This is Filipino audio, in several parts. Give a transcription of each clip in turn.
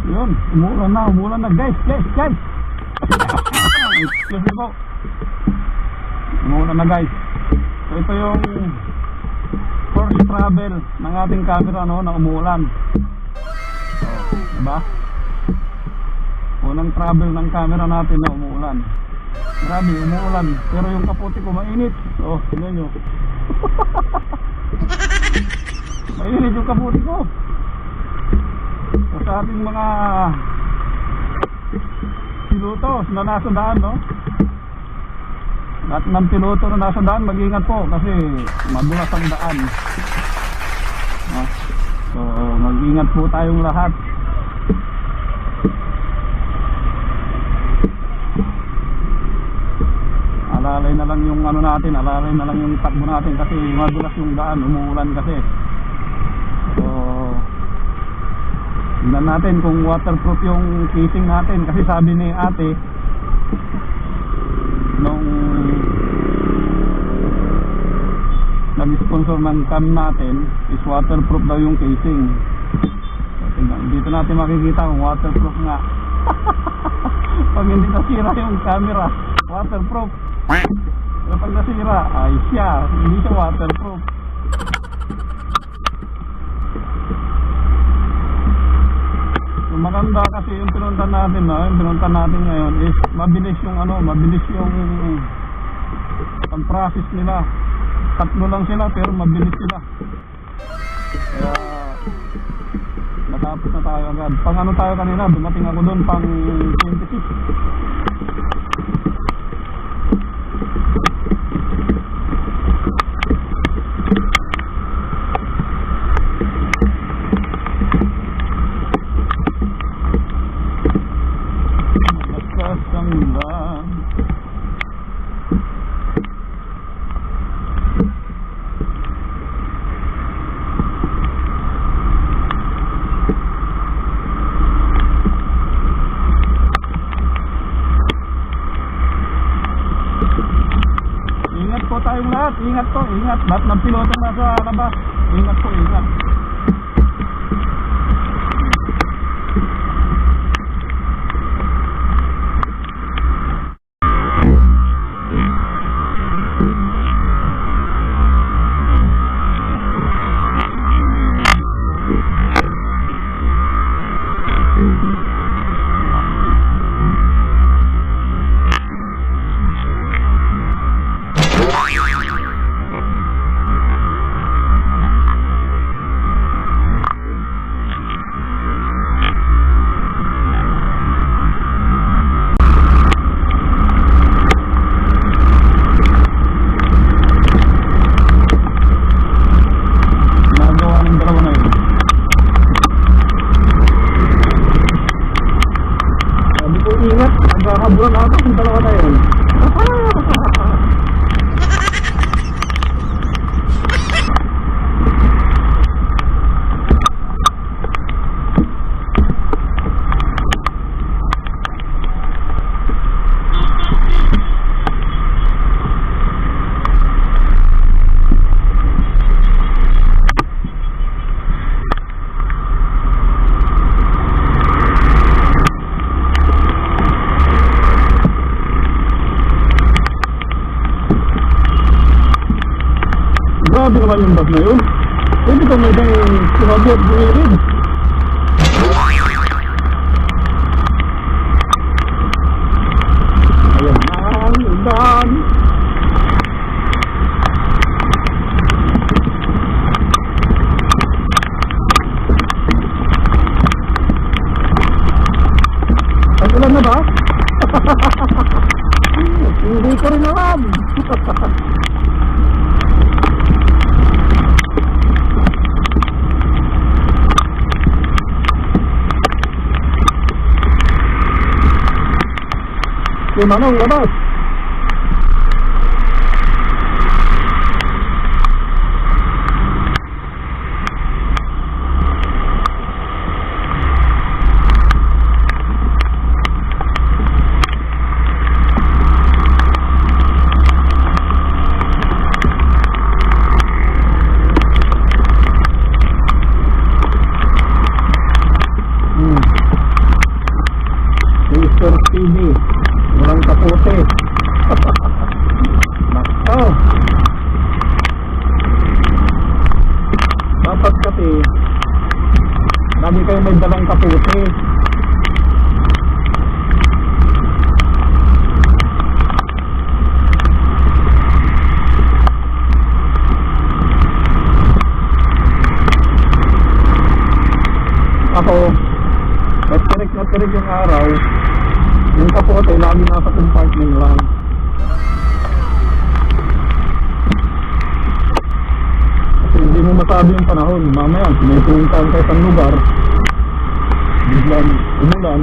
Yun, umuulan na guys. Excuse me po. Umuulan na guys. So ito yung first travel ng ating camera na umuulan. So, diba? Unang travel ng camera natin na umuulan. Grabe, umuulan. Pero yung kaputi ko mainit. So, tignan nyo. Mainit yung kaputi ko. So, sa ating mga piloto na nasa daan, no? Lahat ng piloto na nasa daan, mag-ingat po kasi madulas ang daan. No? So, mag-ingat po tayong lahat. Alalay na lang yung ano natin, alalay na lang yung takbo natin kasi madulas yung daan, umuulan kasi. So, tingnan natin kung waterproof yung casing natin kasi sabi ni ate nung nag-sponsor ng cam natin is waterproof daw yung casing. So, tingnan, dito natin makikita kung waterproof nga. Pag hindi nasira yung camera, waterproof. Kapag nasira, ay siya, hindi siya waterproof. So, maganda kasi yung pinuntan natin, no? Yung pinuntan natin ngayon is mabilis yung mabilis yung pag-process nila. Tatlo lang sila pero mabilis sila. Kaya natapos na tayo agad. Pang ano tayo kanina, dumating ako doon pang 26. Ingat po, ingat. Lahat ng piloto nasa labas. Ingat po, ingat. Magkakabulan ako yung dalawa na yun. Grabe naman yung bag na yun. Pwede ka may dahil sumabi at bumirid. Ayan na, ulan. Ang ulan na ba? Hindi ko rin alam. Yung manong labas. super speedy. Walang kapote. Nako. Dapat kasi lagi kayo may dalang kapote. Ako, natirik yung araw, yung kapote lagi nasa compartment lang. Kasi hindi mo masabi yung panahon. Mamaya, may pumuntahan ka isang lugar, biglang umulan.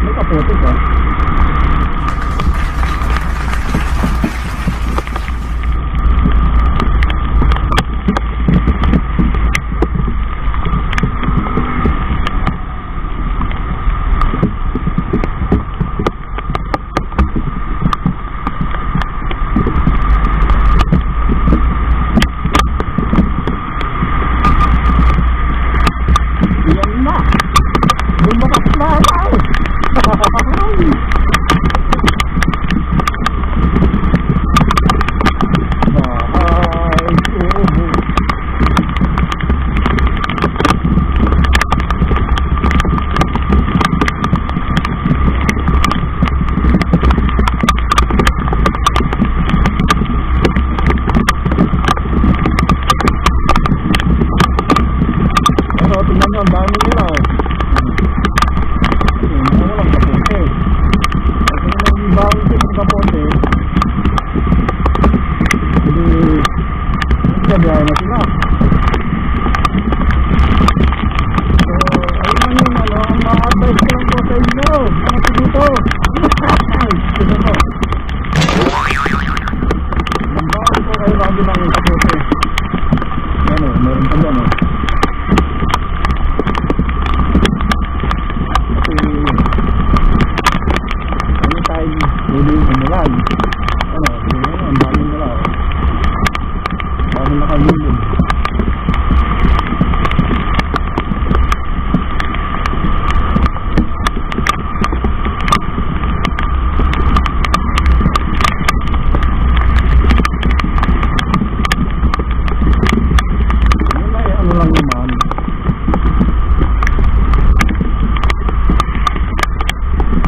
May kapote ka. Tingnan nyo, ang dami nila oh. Walang kapote. Kasi nung ibawin ko yung kapote, hindi nagsabihay na sila. So, ayun yung ang mga advice ko lang po sa inyo. Mga sinuto. Sinuto. Nagbawan ko kayo lagi ng kapote. Yan o, meron pa dyan o. Hindi umulan. Ano, ang daming nila. Daming nakagulong. Yun ay ano lang naman.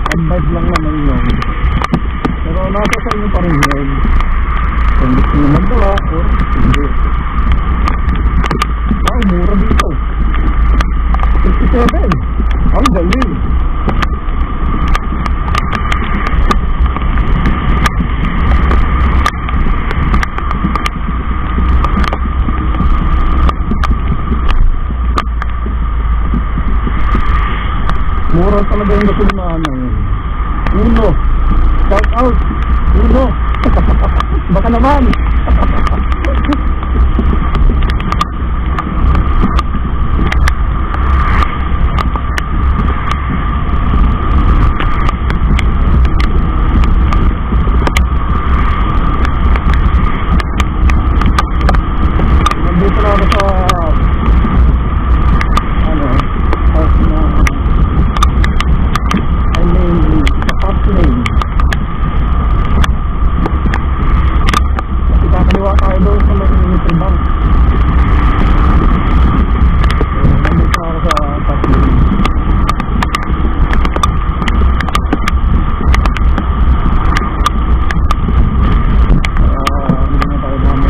Advice lang naman yun. Pero nasa sa inyo pa rin yun. Kung gusto nyo magdala or hindi. Wow, mura dito. 57. Ang galing. Mura talaga yung gasolinahan na yun. Uno. Shout out. Uno. Baka naman. Nandito na ako sa house na sa fast lane. Kakaliwa tayo doon sa may Bank. Nandito ako sa fast lane. Hindi na tayo mamaya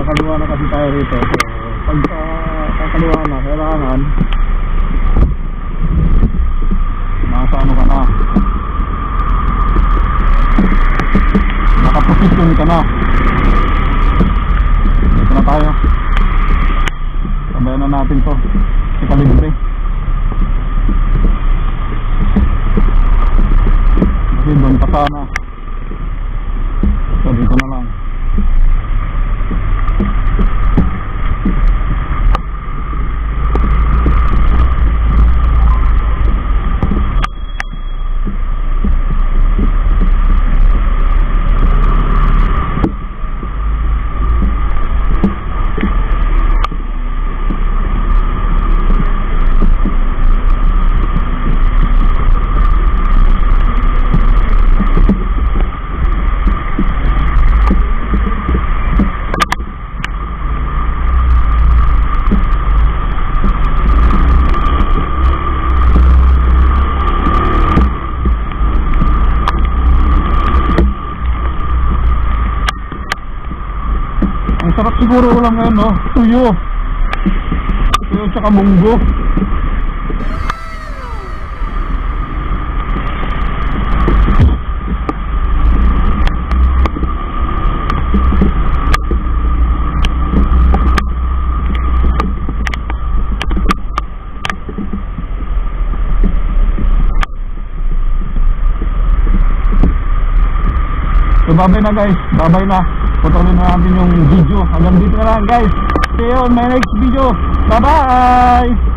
kakaliwa na kasi tayo rito. So, pagka kakaliwa na, kailangan nasa ano ka na, natin to. Ika libre. Kasi doon pa sana. So dito na lang. Ang sarap siguro ulam ngayon, no? Tuyo. Tuyo tsaka munggo. So babay na guys, babay na. Putulin na natin yung video. Hanggang dito na lang guys. See you on my next video. Bye bye.